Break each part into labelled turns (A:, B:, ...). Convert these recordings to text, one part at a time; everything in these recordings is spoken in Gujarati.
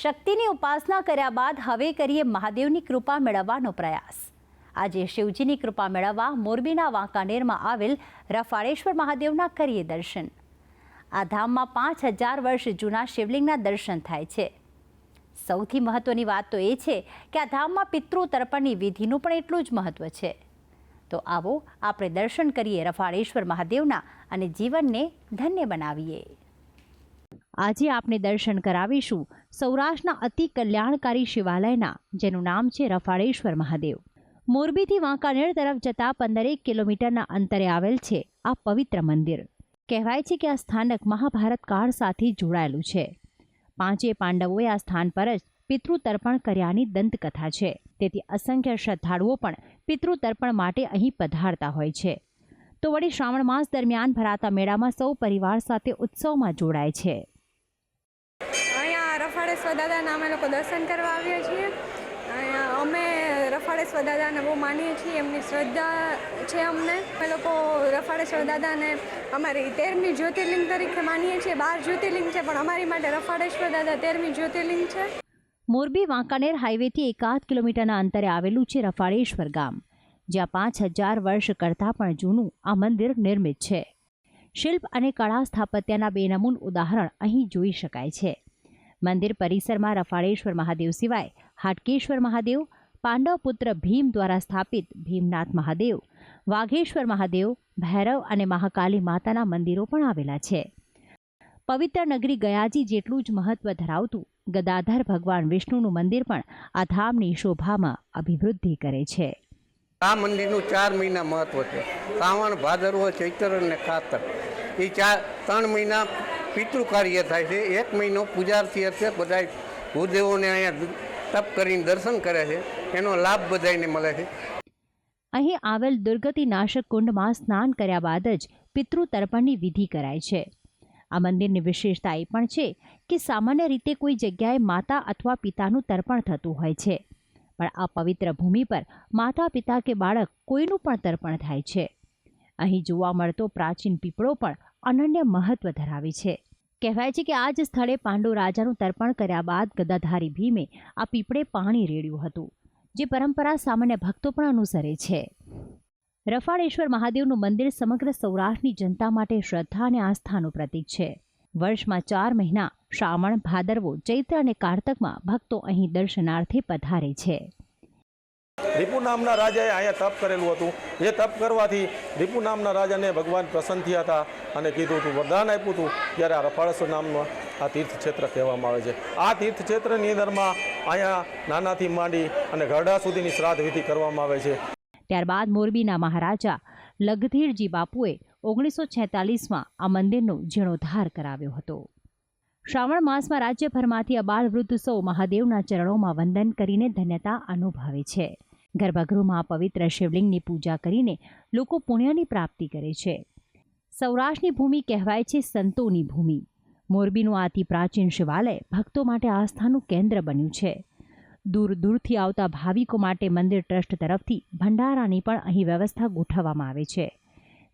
A: શક્તિની ઉપાસના કર્યા બાદ હવે કરીએ મહાદેવની કૃપા મેળવવાનો પ્રયાસ। આજે શિવજીની કૃપા મેળવવા મોરબીના વાંકાનેરમાં આવેલ રફાળેશ્વર મહાદેવના કરીએ દર્શન। આ ધામમાં 5000 વર્ષ જૂના શિવલિંગના દર્શન થાય છે। સૌથી મહત્વની વાત તો એ છે કે આ ધામમાં પિતૃ તર્પણની વિધિનું પણ એટલું જ મહત્વ છે। તો આવો આપણે દર્શન કરીએ રફાળેશ્વર મહાદેવના અને જીવનને ધન્ય બનાવીએ। આજે આપણે દર્શન કરાવીશું સૌરાષ્ટ્રના અતિ કલ્યાણકારી શિવાલયના, જેનું નામ છે રફાળેશ્વર મહાદેવ। મોરબીથી વાંકાનેર તરફ જતા 15 કિલોમીટરના અંતરે આવેલ છે આ પવિત્ર મંદિર। કહેવાય છે કે આ સ્થાનક મહાભારત કાળ સાથે જોડાયેલું છે। 5 પાંડવોએ આ સ્થાન પર જ પિતૃ તર્પણ કર્યાની દંતકથા છે। તેથી અસંખ્ય શ્રદ્ધાળુઓ પણ પિતૃ તર્પણ માટે અહીં પધારતા હોય છે। તો વળી શ્રાવણ માસ દરમિયાન ભરાતા મેળામાં સૌ પરિવાર સાથે ઉત્સવમાં જોડાય છે।
B: અહીંયા રફાળેશ્વર દાદાના અમે લોકો દર્શન કરવા આવ્યા છીએ। અહીંયા અમે રફાળેશ્વર દાદાને બહુ માનીએ છીએ, એમની શ્રદ્ધા છે અમને। અમે લોકો રફાળેશ્વર દાદાને અમારી 13મી જ્યોતિર્લિંગ તરીકે માનીએ છીએ। 12 જ્યોતિર્લિંગ છે, પણ અમારી માટે રફાળેશ્વર દાદા 13મી જ્યોતિર્લિંગ છે।
A: મોરબી વાંકાનેર હાઈવેથી 1 કિલોમીટરના અંતરે આવેલું છે રફાળેશ્વર ગામ, જ્યાં 5000 વર્ષ કરતાં પણ જૂનું આ મંદિર નિર્મિત છે। શિલ્પ અને કળા સ્થાપત્યના બેનમૂન ઉદાહરણ અહીં જોઈ શકાય છે। મંદિર પરિસરમાં રફાળેશ્વર મહાદેવ સિવાય હાટકેશ્વર મહાદેવ, પાંડવ પુત્ર ભીમ દ્વારા સ્થાપિત ભીમનાથ મહાદેવ, વાઘેશ્વર મહાદેવ, ભૈરવ અને મહાકાલી માતાના મંદિરો પણ આવેલા છે। પવિત્ર નગરી ગયાજી જેટલું જ મહત્વ ધરાવતું ગદાધર ભગવાન વિષ્ણુનું મંદિર પણ આ ધામની શોભામાં અભિવૃદ્ધિ કરે છે।
C: આ મંદિરનું 4 મહિના મહત્વ છે। શ્રાવણ, ભાદરવો, ચૈત્ર અને કારતક, એ 3 મહિના પિતૃ કાર્ય થાય છે। 1 મહિનો પૂજાર્થી અર્થે બધા ભૂદેવોને અહીંયા તપ કરીને દર્શન કરે છે, એનો લાભ બધાને મળે છે।
A: અહીં આવેલ દુર્ગતિ નાશક કુંડમાં સ્નાન કર્યા બાદ જ પિતૃ તર્પણની વિધિ કરાય છે। આ મંદિરની વિશેષતા એ પણ છે કે સામાન્ય રીતે કોઈ જગ્યાએ માતા અથવા પિતાનું તર્પણ થતું હોય છે, પણ આ પવિત્ર ભૂમિ પર માતા, પિતા કે બાળક કોઈનું પણ તર્પણ થાય છે। અહીં જોવા મળતો પ્રાચીન પીપળો પણ અનન્ય મહત્વ ધરાવે છે। કહેવાય છે કે આ જ સ્થળે પાંડુ રાજાનું તર્પણ કર્યા બાદ ગદાધારી ભીમે આ પીપળે પાણી રેડ્યું હતું, જે પરંપરા સામાન્ય ભક્તો પણ અનુસરે છે। રફાળેશ્વર મહાદેવનું મંદિર સમગ્ર સૌરાષ્ટ્રની જનતા માટે શ્રદ્ધા અને આસ્થાનું પ્રતીક છે। વર્ષમાં 4 મહિના શ્રાવણ, ભાદરવો, ચૈત્ર અને કારતકમાં ભક્તો અહીં દર્શનાર્થે પધારે છે।
D: રીપુ નામના રાજાએ અહીંયા તપ કરેલું હતું। એ તપ કરવાથી રીપુ નામના રાજાને ભગવાન પ્રસન્ન થયા હતા અને કીધું હતું, વરદાન આપ્યું હતું। ત્યારે આ રફાળેશ્વર નામનું આ તીર્થક્ષેત્ર કહેવામાં આવે છે। આ તીર્થક્ષેત્રની અંદરમાં અહીંયા નાનાથી માંડી અને ઘરડા સુધીની શ્રાદ્ધ વિધિ કરવામાં આવે છે।
A: ત્યારબાદ મોરબીના મહારાજા લગધીરજી બાપુએ 1946માં આ મંદિરનો જીર્ણોદ્ધાર કરાવ્યો હતો। શ્રાવણ માસમાં રાજ્યભરમાંથી અબાલ વૃદ્ધ સૌ મહાદેવના ચરણોમાં વંદન કરીને ધન્યતા અનુભવે છે। ગર્ભગૃહમાં પવિત્ર શિવલિંગની પૂજા કરીને લોકો પુણ્યની પ્રાપ્તિ કરે છે। સૌરાષ્ટ્રની ભૂમિ કહેવાય છે સંતોની ભૂમિ। મોરબીનું આ અતિ પ્રાચીન શિવાલય ભક્તો માટે આસ્થાનું કેન્દ્ર બન્યું છે। દૂર દૂરથી આવતા ભાવિકો માટે મંદિર ટ્રસ્ટ તરફથી ભંડારાની પણ અહીં વ્યવસ્થા ગોઠવવામાં આવે છે।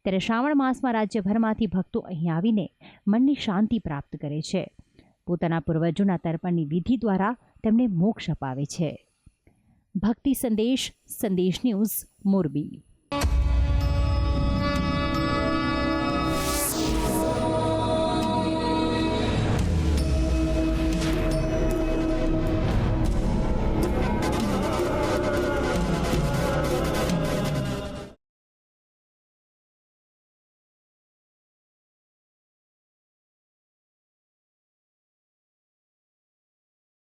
A: ત્યારે શ્રાવણ માસમાં રાજ્યભરમાંથી ભક્તો અહીં આવીને મનની શાંતિ પ્રાપ્ત કરે છે। પોતાના પૂર્વજોના તર્પણની વિધિ દ્વારા તેમને મોક્ષ અપાવે છે। ભક્તિ સંદેશ, સંદેશ ન્યૂઝ, મોરબી।